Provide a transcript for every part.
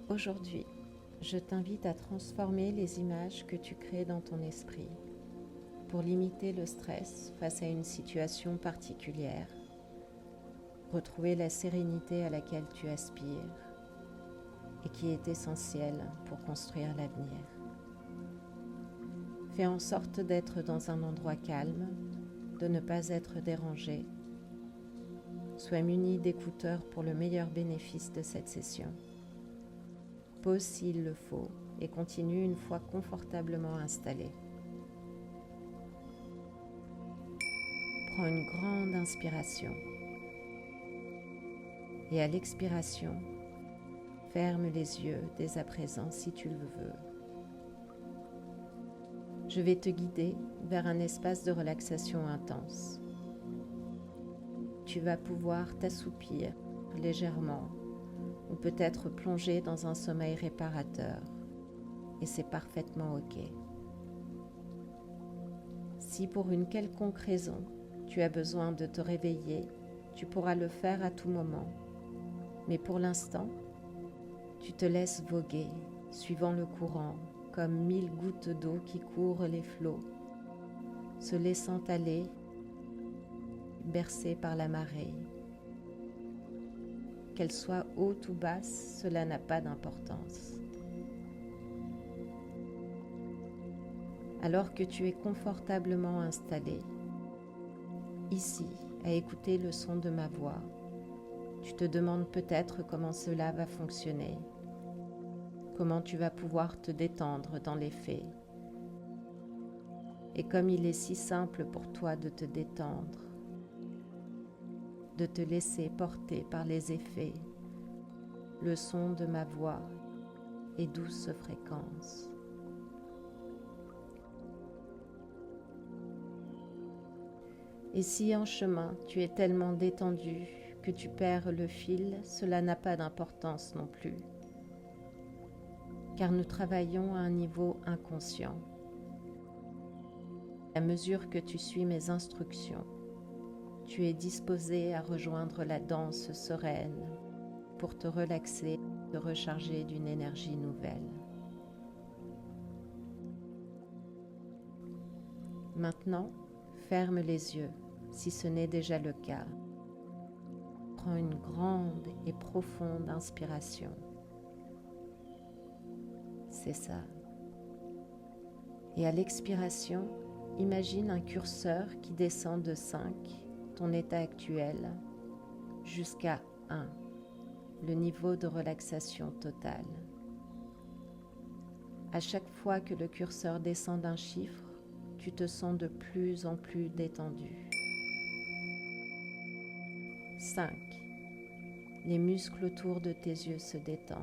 Aujourd'hui, je t'invite à transformer les images que tu crées dans ton esprit pour limiter le stress face à une situation particulière, retrouver la sérénité à laquelle tu aspires et qui est essentielle pour construire l'avenir. Fais en sorte d'être dans un endroit calme, de ne pas être dérangé. Sois muni d'écouteurs pour le meilleur bénéfice de cette session. Pause s'il le faut et continue une fois confortablement installé. Prends une grande inspiration et à l'expiration, ferme les yeux dès à présent si tu le veux. Je vais te guider vers un espace de relaxation intense. Tu vas pouvoir t'assoupir légèrement ou peut-être plonger dans un sommeil réparateur et c'est parfaitement OK. Si pour une quelconque raison tu as besoin de te réveiller, tu pourras le faire à tout moment. Mais pour l'instant, tu te laisses voguer, suivant le courant, comme 1000 gouttes d'eau qui courent les flots, se laissant aller, bercée par la marée. Qu'elle soit haute ou basse, cela n'a pas d'importance. Alors que tu es confortablement installé, ici, à écouter le son de ma voix, tu te demandes peut-être comment cela va fonctionner, comment tu vas pouvoir te détendre dans les faits. Et comme il est si simple pour toi de te détendre, de te laisser porter par les effets, le son de ma voix et douce fréquence. Et si en chemin tu es tellement détendu que tu perds le fil, cela n'a pas d'importance non plus, car nous travaillons à un niveau inconscient. À mesure que tu suis mes instructions, tu es disposé à rejoindre la danse sereine pour te relaxer, te recharger d'une énergie nouvelle. Maintenant, ferme les yeux si ce n'est déjà le cas. Prends une grande et profonde inspiration. C'est ça. Et à l'expiration, imagine un curseur qui descend de 5, ton état actuel, jusqu'à 1, le niveau de relaxation totale. À chaque fois que le curseur descend d'un chiffre, tu te sens de plus en plus détendu. 5. Les muscles autour de tes yeux se détendent.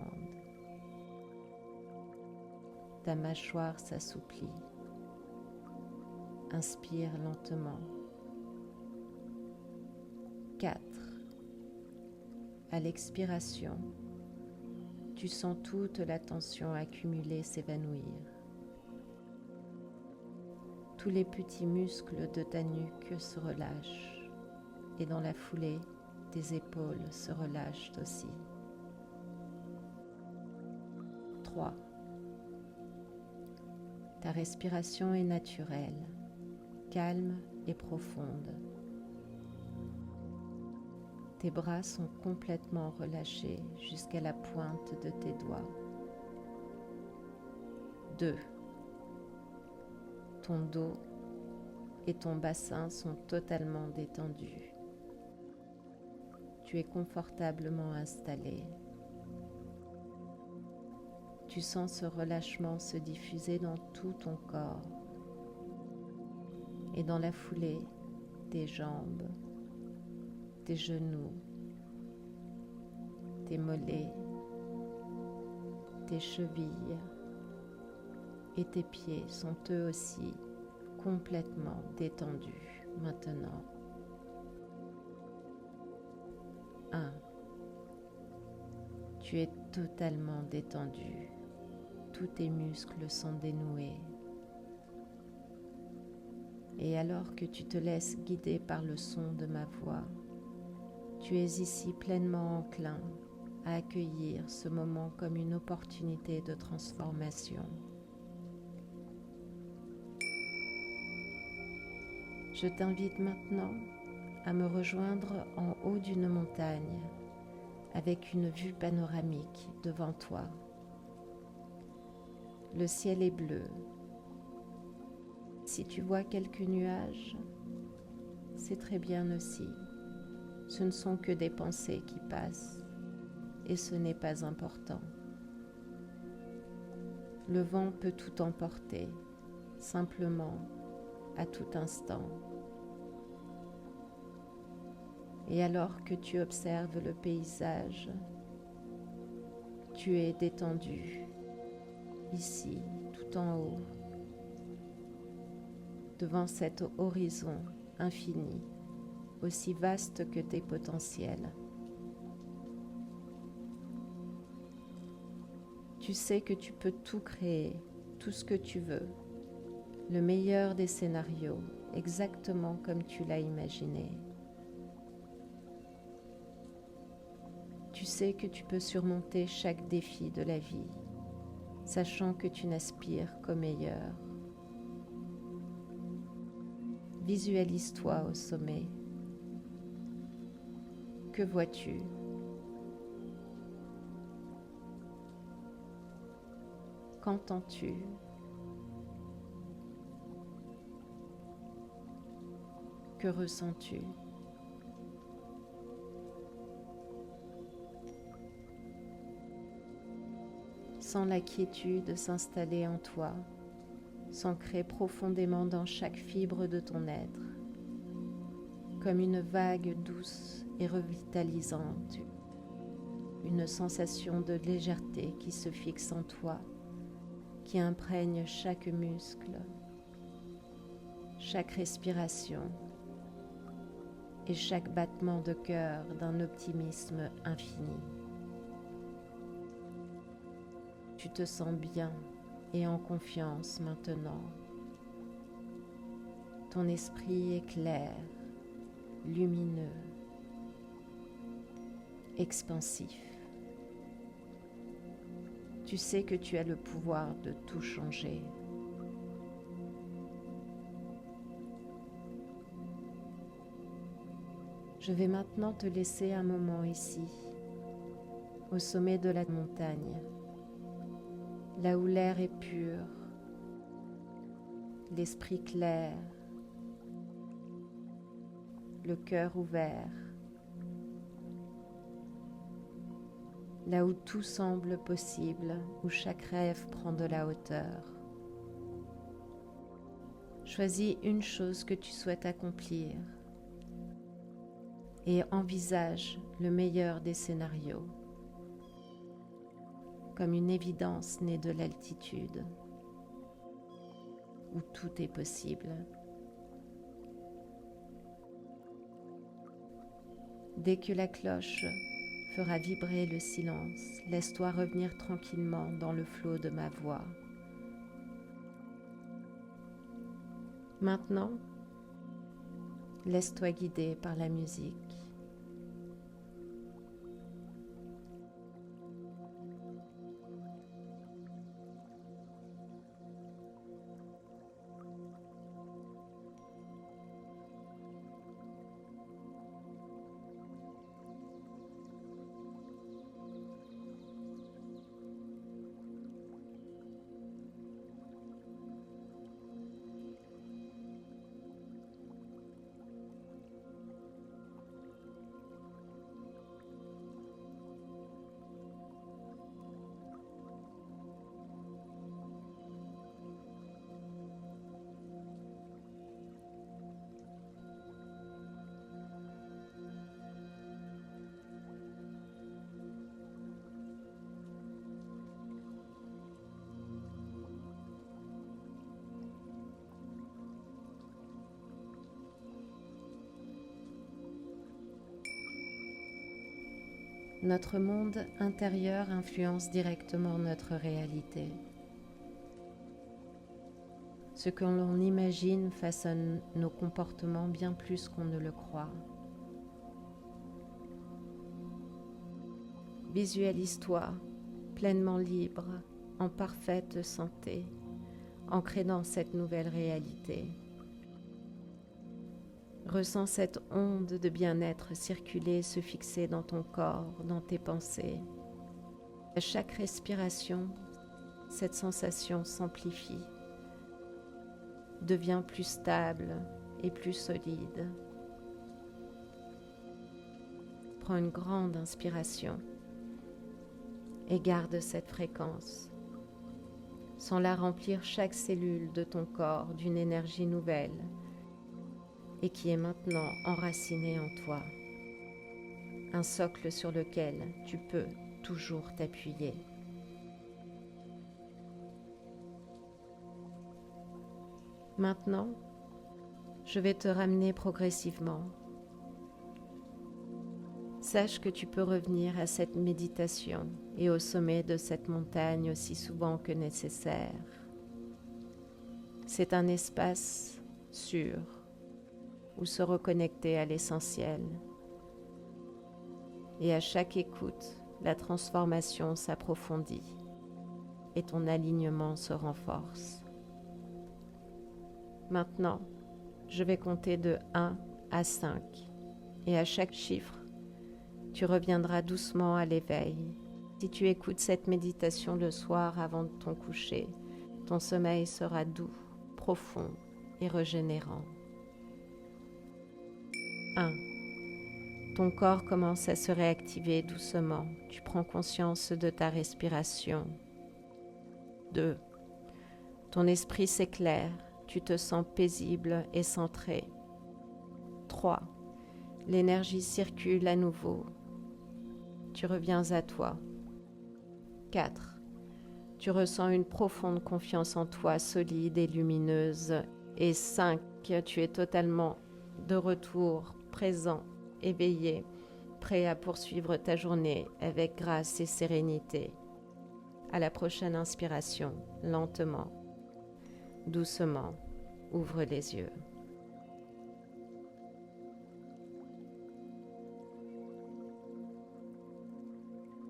Ta mâchoire s'assouplit. Inspire lentement. 4. À l'expiration, tu sens toute la tension accumulée s'évanouir. Tous les petits muscles de ta nuque se relâchent et dans la foulée, tes épaules se relâchent aussi. 3. Ta respiration est naturelle, calme et profonde. Tes bras sont complètement relâchés jusqu'à la pointe de tes doigts. 2. Ton dos et ton bassin sont totalement détendus. Tu es confortablement installé. Tu sens ce relâchement se diffuser dans tout ton corps et dans la foulée, tes jambes, tes genoux, tes mollets, tes chevilles et tes pieds sont eux aussi complètement détendus maintenant. 1. Tu es totalement détendu. Tous tes muscles sont dénoués. Et alors que tu te laisses guider par le son de ma voix, tu es ici pleinement enclin à accueillir ce moment comme une opportunité de transformation. Je t'invite maintenant à me rejoindre en haut d'une montagne avec une vue panoramique devant toi. Le ciel est bleu. Si tu vois quelques nuages, c'est très bien aussi. Ce ne sont que des pensées qui passent et ce n'est pas important. Le vent peut tout emporter, simplement, à tout instant. Et alors que tu observes le paysage, tu es détendu, ici, tout en haut, devant cet horizon infini, aussi vaste que tes potentiels. Tu sais que tu peux tout créer, tout ce que tu veux, le meilleur des scénarios, exactement comme tu l'as imaginé. Tu sais que tu peux surmonter chaque défi de la vie, sachant que tu n'aspires qu'au meilleur. Visualise-toi au sommet. Que vois-tu ? Qu'entends-tu ? Que ressens-tu ? Sens la quiétude s'installer en toi, s'ancrer profondément dans chaque fibre de ton être, comme une vague douce et revitalisante, une sensation de légèreté qui se fixe en toi, qui imprègne chaque muscle, chaque respiration et chaque battement de cœur d'un optimisme infini. Tu te sens bien et en confiance maintenant. Ton esprit est clair, lumineux, expansif. Tu sais que tu as le pouvoir de tout changer. Je vais maintenant te laisser un moment ici, au sommet de la montagne, là où l'air est pur, l'esprit clair, le cœur ouvert, là où tout semble possible, où chaque rêve prend de la hauteur. Choisis une chose que tu souhaites accomplir et envisage le meilleur des scénarios, comme une évidence née de l'altitude, où tout est possible. Dès que la cloche fera vibrer le silence, laisse-toi revenir tranquillement dans le flot de ma voix. Maintenant, laisse-toi guider par la musique. Notre monde intérieur influence directement notre réalité. Ce que l'on imagine façonne nos comportements bien plus qu'on ne le croit. Visualise-toi pleinement libre, en parfaite santé, ancré dans cette nouvelle réalité. Ressens cette onde de bien-être circuler, se fixer dans ton corps, dans tes pensées. À chaque respiration, cette sensation s'amplifie, devient plus stable et plus solide. Prends une grande inspiration et garde cette fréquence. Sens-la remplir chaque cellule de ton corps d'une énergie nouvelle et qui est maintenant enracinée en toi. Un socle sur lequel tu peux toujours t'appuyer. Maintenant, je vais te ramener progressivement. Sache que tu peux revenir à cette méditation et au sommet de cette montagne aussi souvent que nécessaire. C'est un espace sûr où se reconnecter à l'essentiel. Et à chaque écoute, la transformation s'approfondit et ton alignement se renforce. Maintenant, je vais compter de 1 à 5 et à chaque chiffre, tu reviendras doucement à l'éveil. Si tu écoutes cette méditation le soir avant ton coucher, ton sommeil sera doux, profond et régénérant. 1. Ton corps commence à se réactiver doucement. Tu prends conscience de ta respiration. 2. Ton esprit s'éclaire. Tu te sens paisible et centré. 3. L'énergie circule à nouveau. Tu reviens à toi. 4. Tu ressens une profonde confiance en toi, solide et lumineuse. Et 5. Tu es totalement de retour, présent, éveillé, prêt à poursuivre ta journée avec grâce et sérénité. À la prochaine inspiration, lentement, doucement, ouvre les yeux.